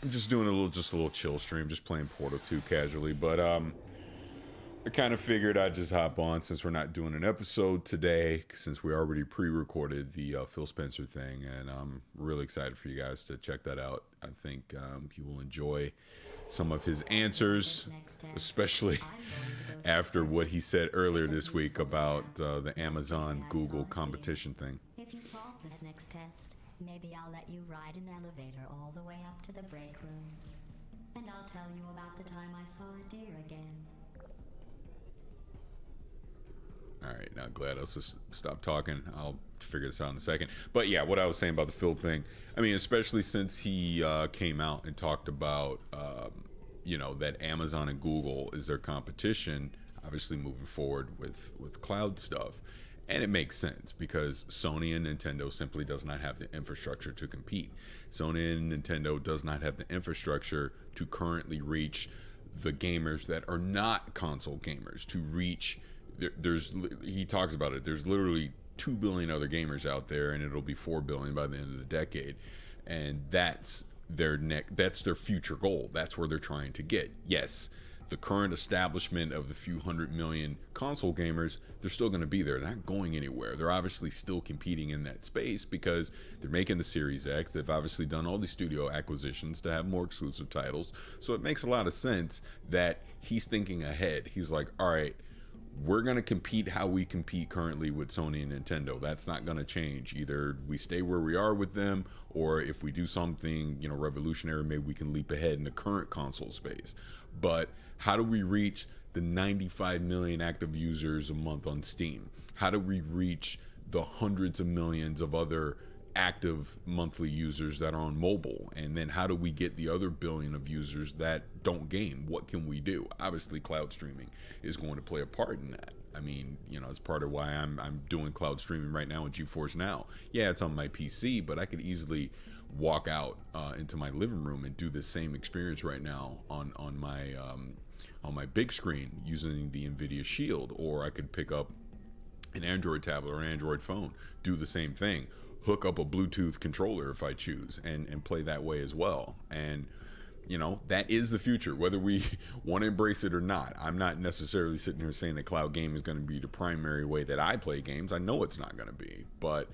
I'm just doing just a little chill stream, just playing Portal 2 casually. But I kind of figured I'd just hop on since we're not doing an episode today, since we already pre-recorded the Phil Spencer thing, and I'm really excited for you guys to check that out. I think you will enjoy some of his answers, especially after what he said earlier this week about the Amazon Google competition thing. If you solve this next test, maybe I'll let you ride an elevator all the way up to the break room. And I'll tell you about the time I saw a deer again. All right, now GLaDOS just stop talking. I'll figure this out in a second. But yeah, what I was saying about the Phil thing, I mean, especially since he came out and talked about, that Amazon and Google is their competition, obviously moving forward with cloud stuff. And it makes sense because Sony and Nintendo simply does not have the infrastructure to compete. Sony and Nintendo does not have the infrastructure to currently reach the gamers that are not console gamers, to reach... he talks about it. There's literally 2 billion other gamers out there, and it'll be 4 billion by the end of the decade, and that's their future goal. That's where they're trying to get. Yes, the current establishment of the few 100 million console gamers, they're still going to be there. They're not going anywhere. They're obviously still competing in that space because they're making the Series X. They've obviously done all these studio acquisitions to have more exclusive titles. So it makes a lot of sense that he's thinking ahead. He's like, all right, we're going to compete how we compete currently with Sony and Nintendo. That's not going to change. Either we stay where we are with them, or if we do something, revolutionary, maybe we can leap ahead in the current console space. But how do we reach the 95 million active users a month on Steam? How do we reach the hundreds of millions of other active monthly users that are on mobile? And then how do we get the other billion of users that don't game? What can we do? Obviously cloud streaming is going to play a part in that. I mean, it's part of why I'm doing cloud streaming right now with GeForce Now. Yeah, it's on my PC, but I could easily walk out into my living room and do the same experience right now on my big screen using the NVIDIA Shield, or I could pick up an Android tablet or an Android phone, do the same thing, hook up a Bluetooth controller if I choose, and play that way as well. And that is the future, whether we want to embrace it or not. I'm not necessarily sitting here saying that cloud gaming is going to be the primary way that I play games. I know it's not going to be, but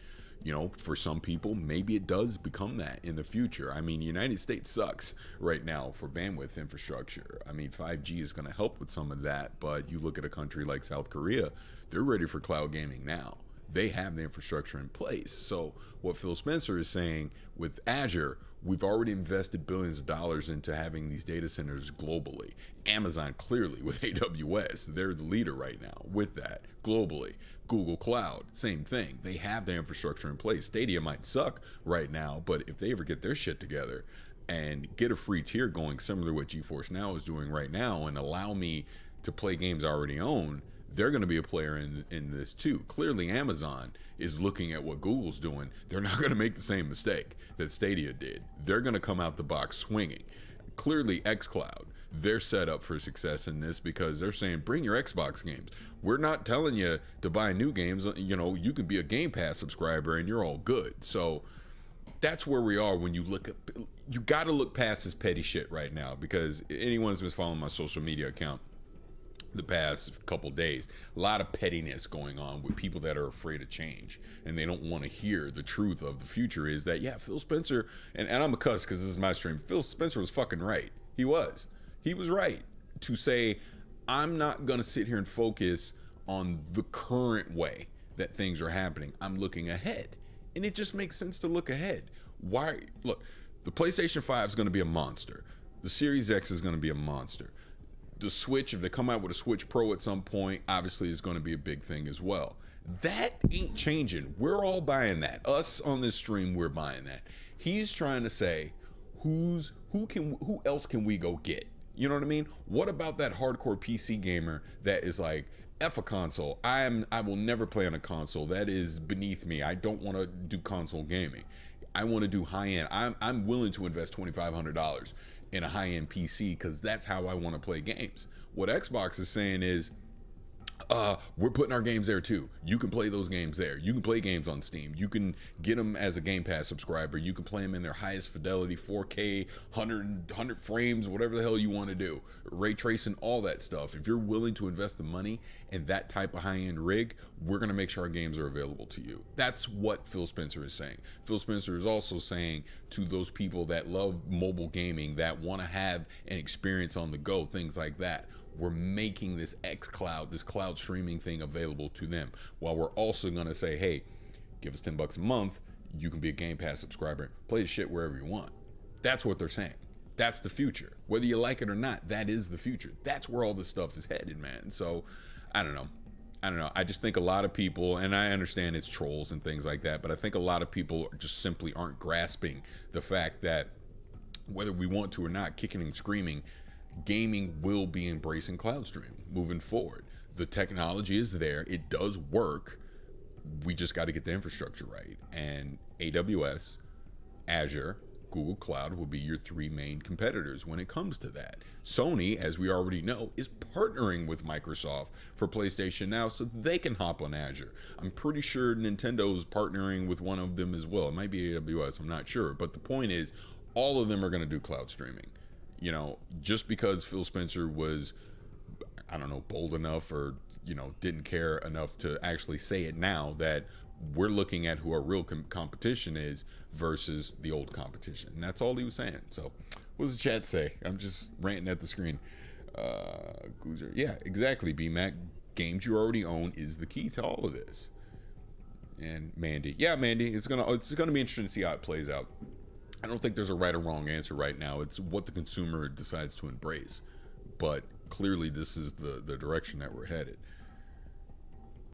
for some people, maybe it does become that in the future. I mean, the United States sucks right now for bandwidth infrastructure. I mean, 5G is going to help with some of that, but you look at a country like South Korea, they're ready for cloud gaming now. They have the infrastructure in place. So what Phil Spencer is saying with Azure, we've already invested billions of dollars into having these data centers globally. Amazon, clearly, with AWS, they're the leader right now with that globally. Google Cloud, same thing. They have the infrastructure in place. Stadia might suck right now, but if they ever get their shit together and get a free tier going similar to what GeForce Now is doing right now and allow me to play games I already own, they're going to be a player in this too. Clearly, Amazon is looking at what Google's doing. They're not going to make the same mistake that Stadia did. They're going to come out the box swinging. Clearly, xCloud, they're set up for success in this because they're saying, bring your Xbox games. We're not telling you to buy new games. You can be a Game Pass subscriber and you're all good. So that's where we are when you look at, you got to look past this petty shit right now, because anyone who's been following my social media account the past couple days, a lot of pettiness going on with people that are afraid of change and they don't want to hear the truth of the future is that, yeah, Phil Spencer, and I'm a cuss because this is my stream, Phil Spencer was fucking right. He was right to say, I'm not going to sit here and focus on the current way that things are happening. I'm looking ahead, and it just makes sense to look ahead. Why? Look, the PlayStation 5 is going to be a monster. The Series X is going to be a monster. The Switch, if they come out with a Switch Pro at some point, obviously is going to be a big thing as well. That ain't changing. We're all buying that. Us on this stream, we're buying that. He's trying to say, who else can we go get? You know what I mean? What about that hardcore PC gamer that is like, F a console. I will never play on a console. That is beneath me. I don't want to do console gaming. I want to do high end. I'm willing to invest $2,500 in a high end PC because that's how I want to play games. What Xbox is saying is, We're putting our games there too. You can play those games there. You can play games on Steam. You can get them as a Game Pass subscriber. You can play them in their highest fidelity, 4K, 100 frames, whatever the hell you want to do. Ray tracing, all that stuff. If you're willing to invest the money in that type of high-end rig, we're going to make sure our games are available to you. That's what Phil Spencer is saying. Phil Spencer is also saying to those people that love mobile gaming, that want to have an experience on the go, things like that, we're making this xCloud, this cloud streaming thing available to them. While we're also going to say, hey, give us $10 a month. You can be a Game Pass subscriber. Play the shit wherever you want. That's what they're saying. That's the future. Whether you like it or not, that is the future. That's where all this stuff is headed, man. So, I don't know. I just think a lot of people, and I understand it's trolls and things like that, but I think a lot of people just simply aren't grasping the fact that whether we want to or not, kicking and screaming, gaming will be embracing cloud stream moving forward. The technology is there. It does work. We just got to get the infrastructure right. And AWS, Azure, Google Cloud will be your three main competitors when it comes to that. Sony, as we already know, is partnering with Microsoft for PlayStation Now so they can hop on Azure. I'm pretty sure Nintendo's partnering with one of them as well. It might be AWS, I'm not sure. But the point is, all of them are going to do cloud streaming. You know, just because Phil Spencer was, I don't know, bold enough or, you know, didn't care enough to actually say it now, that we're looking at who our real competition is versus the old competition. And that's all he was saying. So what does the chat say? I'm just ranting at the screen. Yeah, exactly, BMAC. Games you already own is the key to all of this. And Mandy. Yeah, Mandy, it's gonna be interesting to see how it plays out. I don't think there's a right or wrong answer right now. It's what the consumer decides to embrace. But clearly this is the direction that we're headed.